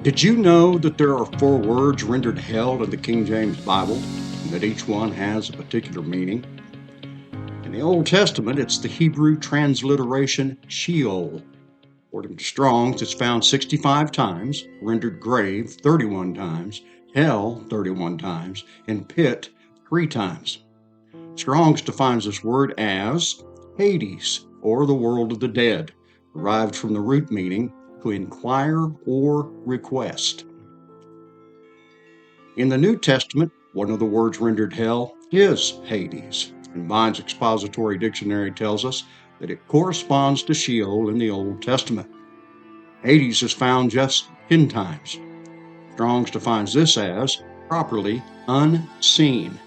Did you know that there are 4 words rendered hell in the King James Bible, and that each one has a particular meaning? In the Old Testament, it's the Hebrew transliteration Sheol. According to Strong's, it's found 65 times, rendered grave 31 times, hell 31 times, and pit 3 times. Strong's defines this word as Hades, or the world of the dead, derived from the root meaning to inquire or request. In the New Testament, one of the words rendered hell is Hades, and Vine's Expository Dictionary tells us that it corresponds to Sheol in the Old Testament. Hades is found just 10 times. Strong's defines this as properly unseen,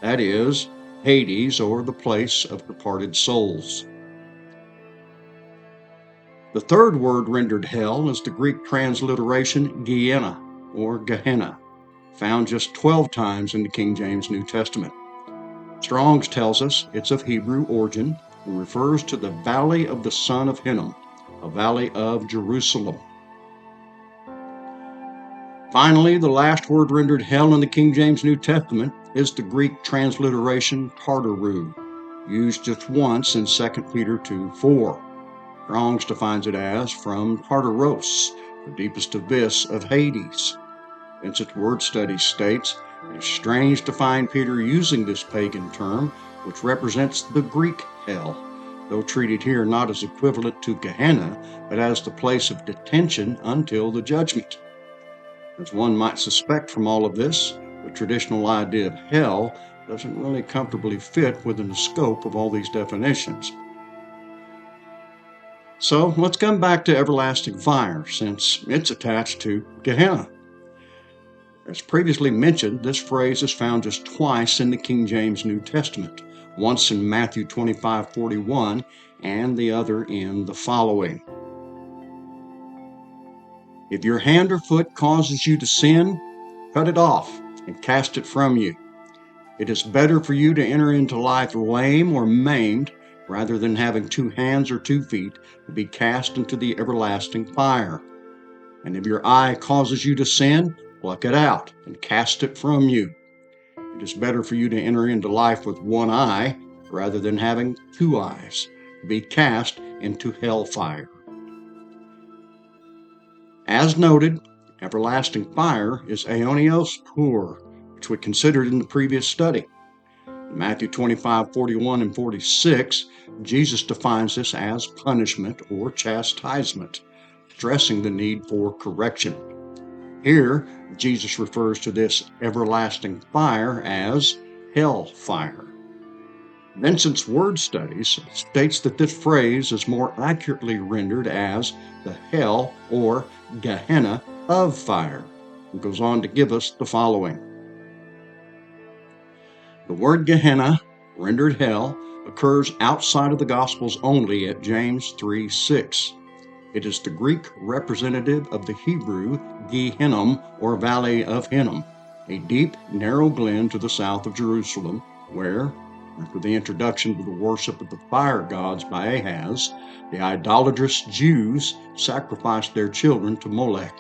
that is, Hades, or the place of departed souls. The 3rd word rendered hell is the Greek transliteration Gehenna, or Gehenna, found just 12 times in the King James New Testament. Strong's tells us it's of Hebrew origin and refers to the valley of the son of Hinnom, a valley of Jerusalem. Finally, the last word rendered hell in the King James New Testament is the Greek transliteration Tartaroo, used just once in 2 Peter 2:4. Strong's defines it as from Tartaros, the deepest abyss of Hades. Vincent Word Study states, it is strange to find Peter using this pagan term, which represents the Greek hell, though treated here not as equivalent to Gehenna, but as the place of detention until the judgment. As one might suspect from all of this, the traditional idea of hell doesn't really comfortably fit within the scope of all these definitions. So let's come back to everlasting fire, since it's attached to Gehenna. As previously mentioned, this phrase is found just twice in the King James New Testament, once in Matthew 25:41 and the other in the following. If your hand or foot causes you to sin, cut it off and cast it from you. It is better for you to enter into life lame or maimed, rather than having 2 hands or 2 feet to be cast into the everlasting fire. And if your eye causes you to sin, pluck it out and cast it from you. It is better for you to enter into life with 1 eye, rather than having 2 eyes, to be cast into hellfire. As noted, everlasting fire is aionios pur, which we considered in the previous study. In Matthew 25:41 and 46, Jesus defines this as punishment or chastisement, stressing the need for correction. Here, Jesus refers to this everlasting fire as hell fire. Vincent's Word Studies states that this phrase is more accurately rendered as the hell or Gehenna of fire, and goes on to give us the following. The word Gehenna, rendered hell, occurs outside of the Gospels only at James 3:6. It is the Greek representative of the Hebrew Gehinnom, or Valley of Hinnom, a deep, narrow glen to the south of Jerusalem, where, after the introduction to the worship of the fire gods by Ahaz, the idolatrous Jews sacrificed their children to Molech.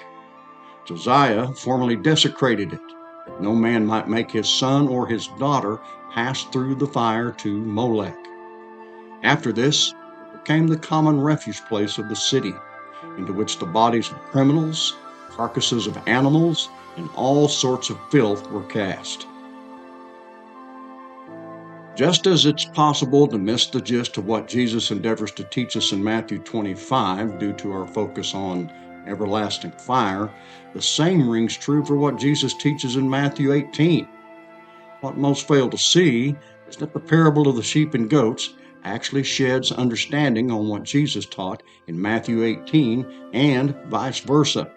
Josiah formally desecrated it, that no man might make his son or his daughter pass through the fire to Molech. After this, it became the common refuge place of the city, into which the bodies of criminals, carcasses of animals, and all sorts of filth were cast. Just as it's possible to miss the gist of what Jesus endeavors to teach us in Matthew 25 due to our focus on everlasting fire, the same rings true for what Jesus teaches in Matthew 18. What most fail to see is that the parable of the sheep and goats actually sheds understanding on what Jesus taught in Matthew 18 and vice versa.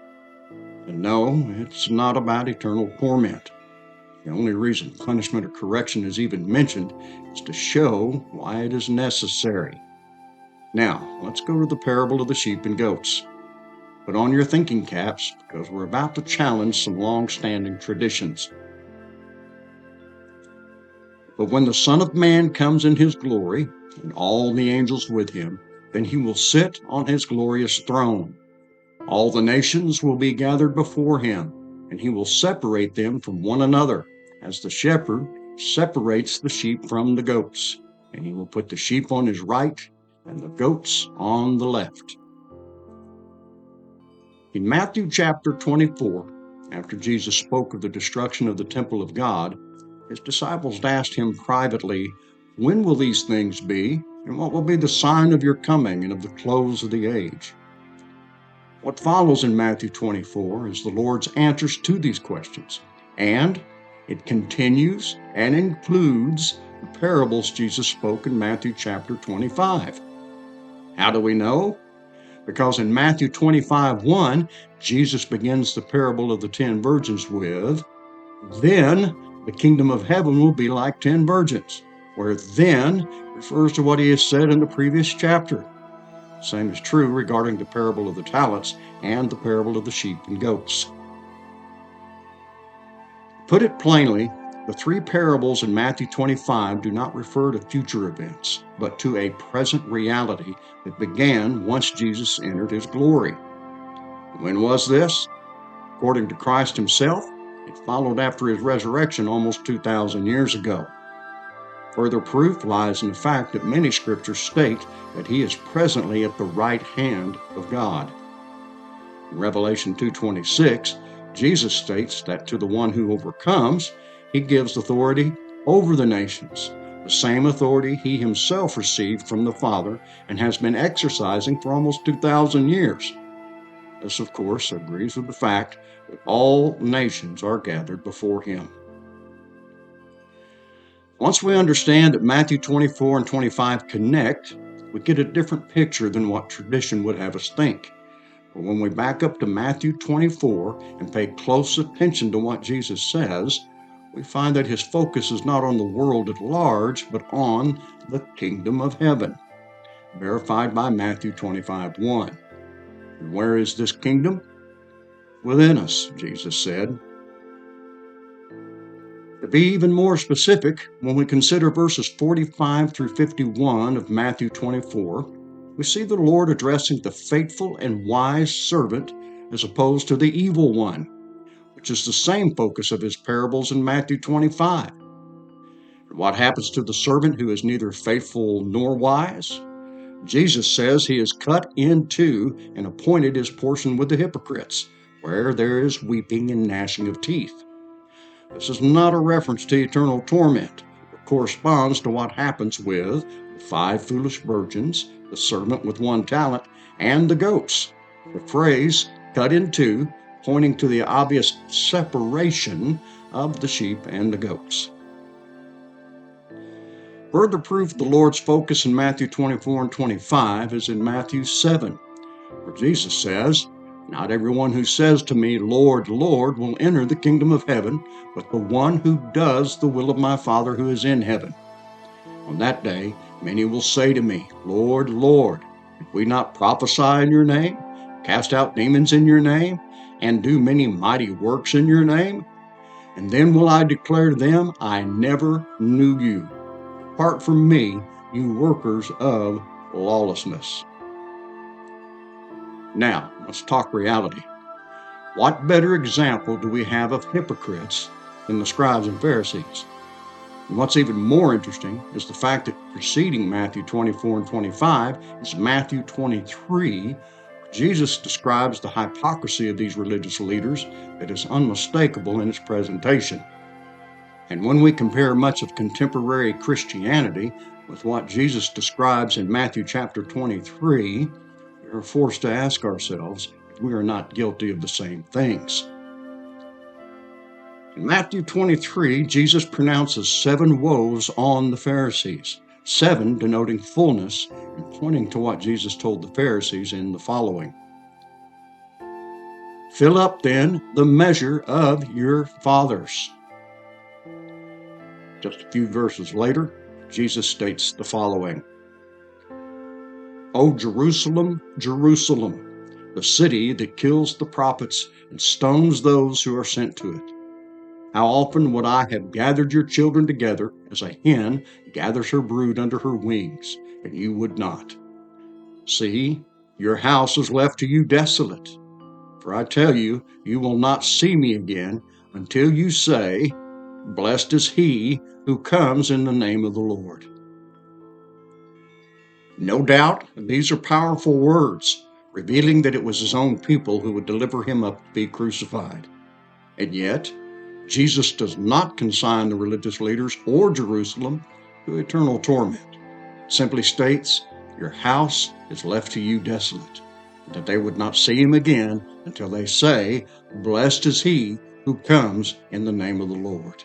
And no, it's not about eternal torment. The only reason punishment or correction is even mentioned is to show why it is necessary. Now, let's go to the parable of the sheep and goats. Put on your thinking caps, because we're about to challenge some long-standing traditions. But when the Son of Man comes in his glory, and all the angels with him, then he will sit on his glorious throne. All the nations will be gathered before him, and he will separate them from one another, as the shepherd separates the sheep from the goats. And he will put the sheep on his right and the goats on the left. In Matthew chapter 24, after Jesus spoke of the destruction of the temple of God, his disciples asked him privately, "When will these things be? And what will be the sign of your coming and of the close of the age?" What follows in Matthew 24 is the Lord's answers to these questions, and it continues and includes the parables Jesus spoke in Matthew chapter 25. How do we know? Because in Matthew 25:1, Jesus begins the parable of the 10 virgins with, "Then the kingdom of heaven will be like 10 virgins," where "then" refers to what he has said in the previous chapter. Same is true regarding the parable of the talents and the parable of the sheep and goats. Put it plainly, the 3 parables in Matthew 25 do not refer to future events, but to a present reality that began once Jesus entered his glory. When was this? According to Christ himself, it followed after his resurrection almost 2,000 years ago. Further proof lies in the fact that many scriptures state that he is presently at the right hand of God. In Revelation 2:26, Jesus states that to the one who overcomes, he gives authority over the nations, the same authority he himself received from the Father and has been exercising for almost 2,000 years. This, of course, agrees with the fact that all nations are gathered before him. Once we understand that Matthew 24 and 25 connect, we get a different picture than what tradition would have us think. But when we back up to Matthew 24 and pay close attention to what Jesus says, we find that his focus is not on the world at large, but on the kingdom of heaven, verified by Matthew 25:1. And where is this kingdom? Within us, Jesus said. To be even more specific, when we consider verses 45 through 51 of Matthew 24, we see the Lord addressing the faithful and wise servant as opposed to the evil one, which is the same focus of his parables in Matthew 25. And what happens to the servant who is neither faithful nor wise? Jesus says he is cut in two and appointed his portion with the hypocrites, where there is weeping and gnashing of teeth. This is not a reference to eternal torment. It corresponds to what happens with the 5 foolish virgins, the servant with 1 talent, and the goats. The phrase cut in two, pointing to the obvious separation of the sheep and the goats. Further proof of the Lord's focus in Matthew 24 and 25 is in Matthew 7, where Jesus says, "Not everyone who says to me, 'Lord, Lord,' will enter the kingdom of heaven, but the one who does the will of my Father who is in heaven. On that day, many will say to me, 'Lord, Lord, did we not prophesy in your name, cast out demons in your name, and do many mighty works in your name?' And then will I declare to them, 'I never knew you. Depart from me, you workers of lawlessness.'" Now, let's talk reality. What better example do we have of hypocrites than the scribes and Pharisees? And what's even more interesting is the fact that preceding Matthew 24 and 25 is Matthew 23, where Jesus describes the hypocrisy of these religious leaders that is unmistakable in its presentation. And when we compare much of contemporary Christianity with what Jesus describes in Matthew chapter 23, we are forced to ask ourselves if we are not guilty of the same things. In Matthew 23, Jesus pronounces 7 woes on the Pharisees, 7 denoting fullness and pointing to what Jesus told the Pharisees in the following. "Fill up then the measure of your fathers." Just a few verses later, Jesus states the following. "O Jerusalem, Jerusalem, the city that kills the prophets and stones those who are sent to it. How often would I have gathered your children together as a hen gathers her brood under her wings, and you would not. See, your house is left to you desolate. For I tell you, you will not see me again until you say, 'Blessed is he who comes in the name of the Lord.'" No doubt, these are powerful words, revealing that it was his own people who would deliver him up to be crucified. And yet, Jesus does not consign the religious leaders or Jerusalem to eternal torment. It simply states, "Your house is left to you desolate," and that they would not see him again until they say, "Blessed is he who comes in the name of the Lord."